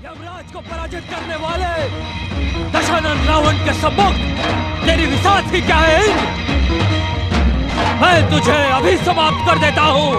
यमराज को पराजित करने वाले दशानन रावण के सम्मुख तेरी विसात ही क्या है? मैं तुझे अभी समाप्त कर देता हूँ।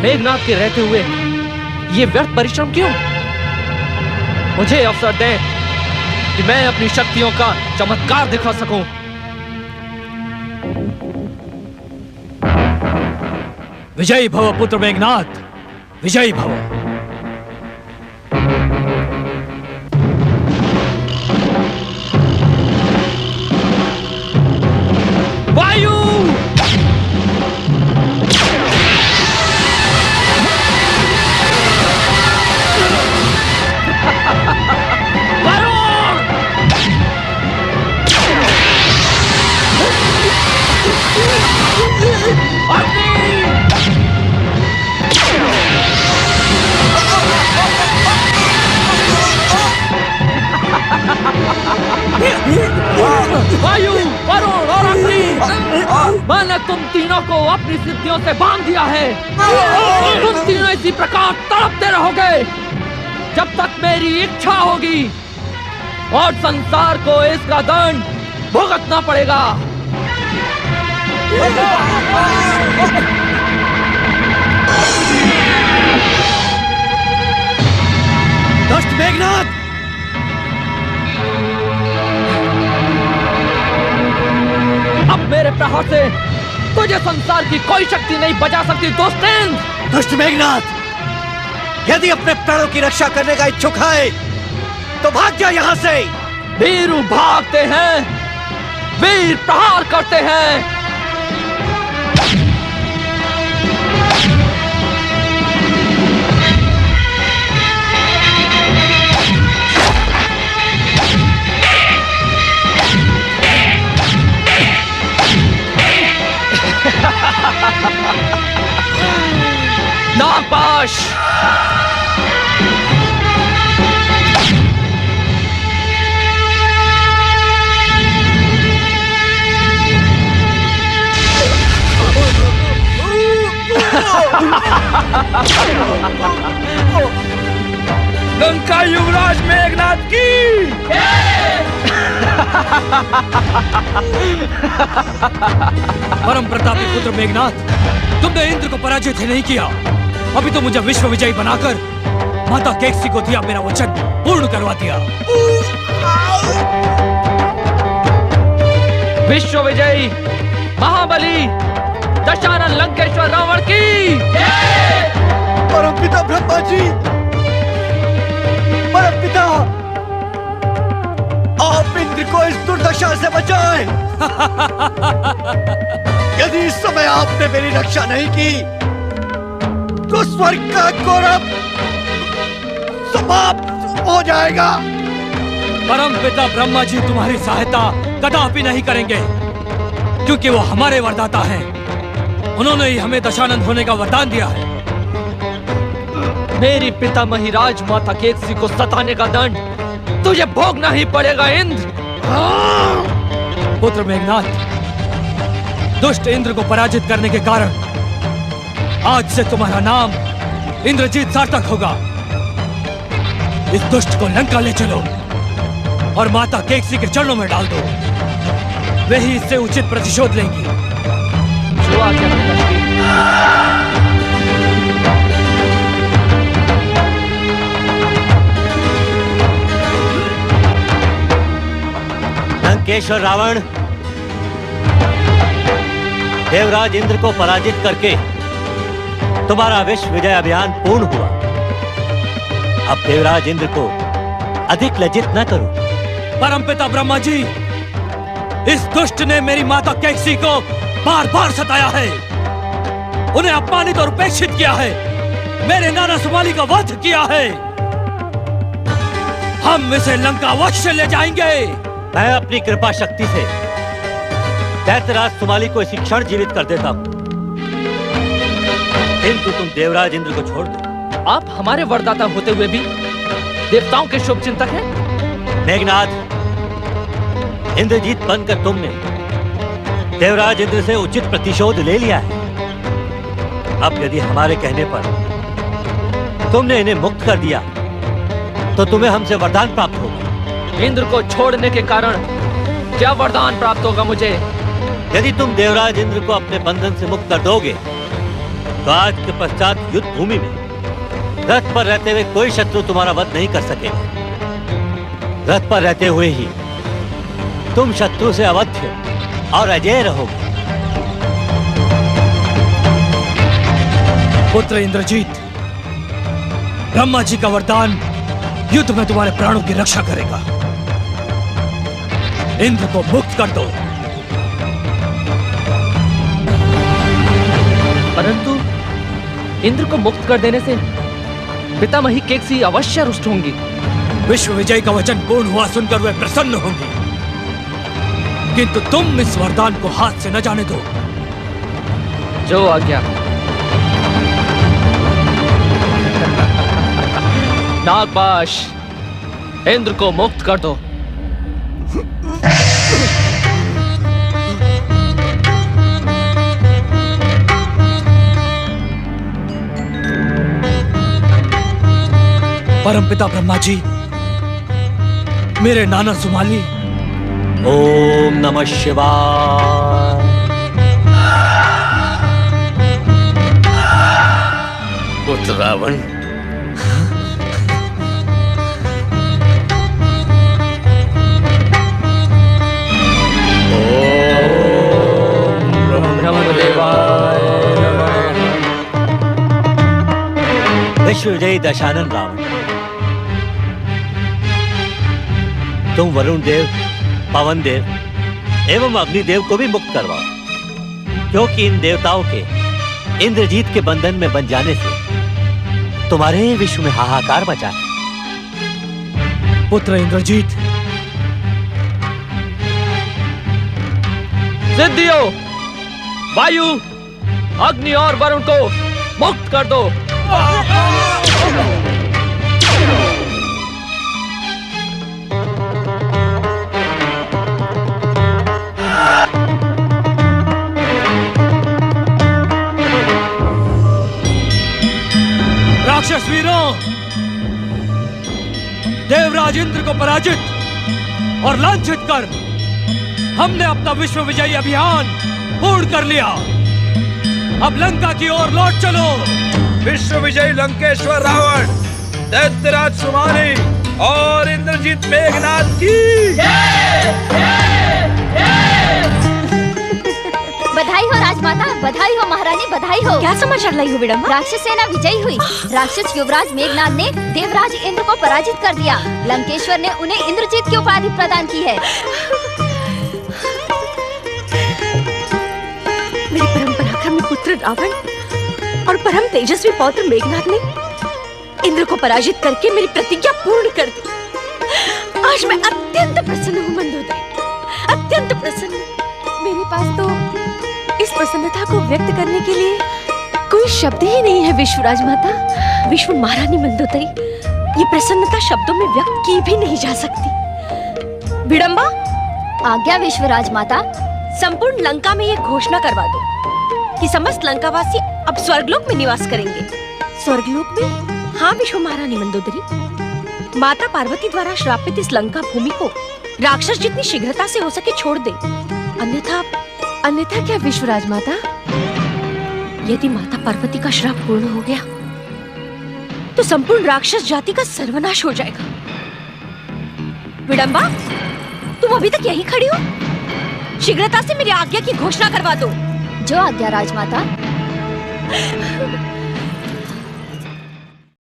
मेघनाथ के रहते हुए ये व्यर्थ परिश्रम क्यों? मुझे अवसर दे कि मैं अपनी शक्तियों का चमत्कार दिखा सकूं। विजयी भव पुत्र मेघनाथ, विजयी भव। वायु वायु, वरुण और अग्नि, मैंने तुम तीनों को अपनी सिद्धियों से बांध दिया है। तुम तीनों इसी प्रकार तड़पते रहोगे जब तक मेरी इच्छा होगी और संसार को इसका दंड भुगतना पड़ेगा। दुष्ट मेघनाथ, प्रहार से तुझे संसार की कोई शक्ति नहीं बचा सकती दोस्त इंद्र। दुष्ट मेघनाथ, यदि अपने प्राणों की रक्षा करने का इच्छुक है तो भाग जा यहाँ से। वीरू भागते हैं, वीर प्रहार करते हैं। नागपाश, लंका युवराज मेघनाथ की। परम प्रतापी पुत्र मेघनाथ, तुमने इंद्र को पराजित ही नहीं किया, अभी तो मुझे विश्व विजयी बनाकर माता केकसी को दिया मेरा वचन पूर्ण करवा दिया। विश्व विजयी महाबली दशानन लंकेश्वर रावण की। परमपिता ब्रह्मा जी, परमपिता, आप इंद्र को इस दुर्दशा से बचाएं। यदि इस समय आपने मेरी रक्षा नहीं की तो स्वर्ग का गौरव समाप्त हो जाएगा। परम पिता ब्रह्मा जी तुम्हारी सहायता कदापि नहीं करेंगे, क्योंकि वो हमारे वरदाता हैं। उन्होंने ही हमें दशानंद होने का वरदान दिया है। मेरी पितामही राजमाता केकसी को सताने का दंड तुझे भोगना ही पड़ेगा इंद्र। पुत्र मेघनाथ, दुष्ट इंद्र को पराजित करने के कारण आज से तुम्हारा नाम इंद्रजीत सार्थक होगा। इस दुष्ट को लंका ले चलो और माता केकसी के चरणों में डाल दो, वे ही इससे उचित प्रतिशोध लेंगी। जो आज्ञा पिताश्री। लंकेश्वर रावण, देवराज इंद्र को पराजित करके तुम्हारा विश्व विजय अभियान पूर्ण हुआ। अब देवराज इंद्र को अधिक लज्जित न करो। परमपिता ब्रह्मा जी, इस दुष्ट ने मेरी माता केकसी को बार बार सताया है, उन्हें अपमानित और उपेक्षित किया है, मेरे नाना सुमाली का वध किया है। हम इसे लंका अवश्य ले जाएंगे। मैं अपनी कृपा शक्ति से दैत्यराज सुमाली को इसी क्षण जीवित कर देता हूँ, किंतु तुम देवराज इंद्र को छोड़ दो। आप हमारे वरदाता होते हुए भी देवताओं के शुभ चिंतक हैं। मेघनाथ, इंद्रजीत बनकर तुमने देवराज इंद्र से उचित प्रतिशोध ले लिया है। अब यदि हमारे कहने पर तुमने इन्हें मुक्त कर दिया तो तुम्हें हमसे वरदान प्राप्त होगा। इंद्र को छोड़ने के कारण क्या वरदान प्राप्त होगा मुझे? यदि तुम देवराज इंद्र को अपने बंधन से मुक्त कर दोगे तो आज के पश्चात युद्ध भूमि में रथ पर रहते हुए कोई शत्रु तुम्हारा वध नहीं कर सकेगा। रथ पर रहते हुए ही तुम शत्रु से अवध्य और अजय रहोगे। पुत्र इंद्रजीत, ब्रह्मा जी का वरदान युद्ध में तुम्हारे प्राणों की रक्षा करेगा। इंद्र को मुक्त कर दो। परंतु इंद्र को मुक्त कर देने से पितामही केकसी अवश्य रुष्ट होंगी। विश्व विजय का वचन पूर्ण हुआ सुनकर वे प्रसन्न होंगे, किंतु तुम इस वरदान को हाथ से न जाने दो। जो आज्ञा। नागपाश, इंद्र को मुक्त कर दो। परमपिता ब्रह्मा जी, मेरे नाना सुमाली। ओम नमः शिवाय। पुत्र रावण, विश्व विजयी दशानन रावण, तुम वरुण देव, पवन देव एवं अग्निदेव को भी मुक्त करवाओ, क्योंकि इन देवताओं के इंद्रजीत के बंधन में बन जाने से तुम्हारे ही विश्व में हाहाकार मचा है। पुत्र इंद्रजीत, सिद्धियों, वायु, अग्नि और वरुण को मुक्त कर दो। राक्षस वीरों, देवराज इंद्र को पराजित और लांछित कर हमने अपना विश्व विजयी अभियान पूर्ण कर लिया। अब लंका की ओर लौट चलो। विश्व विजयी लंकेश्वर रावण, दैत्यराज सुमानी और इंद्रजीत मेघनाथ की बधाई हो राजमाता, बधाई हो महारानी, बधाई हो। क्या समाचार लाई हो विडम्बा? राक्षस सेना विजयी हुई। राक्षस युवराज मेघनाथ ने देवराज इंद्र को पराजित कर दिया। लंकेश्वर ने उन्हें इंद्रजीत की उपाधि प्रदान की है। मेरे परम पराक्रमी पुत्र रावण और परम तेजस्वी पौत्र मेघनाथ ने इंद्र को पराजित करके मेरी प्रतिज्ञा पूर्ण कर दी। आज मैं अत्यंत प्रसन्न हूँ मंदोदरी, अत्यंत प्रसन्न। मेरे पास तो इस प्रसन्नता को व्यक्त करने के लिए कोई शब्द ही नहीं है विश्वराज माता, विश्व महारानी मंदोदरी। ये प्रसन्नता शब्दों में व्यक्त की भी नहीं जा सकती। विडम्बा, आज्ञा विश्वराज माता। संपूर्ण लंका में ये घोषणा करवा दो कि समस्त लंकावासी अब स्वर्गलोक में निवास करेंगे। स्वर्गलोक में? हाँ विश्व महारानी मंदोदरी। माता पार्वती द्वारा श्रापित इस लंका भूमि को राक्षस जितनी शीघ्रता से हो सके छोड़ दे। अन्यथा क्या विश्वराज माता? यदि माता पार्वती का श्राप पूर्ण हो गया तो संपूर्ण राक्षस जाति का सर्वनाश हो जाएगा। विडम्बा, तुम अभी तक यहीं खड़ी हो? शीघ्रता से मेरी आज्ञा की घोषणा करवा दो। जो आज्ञा राजमाता।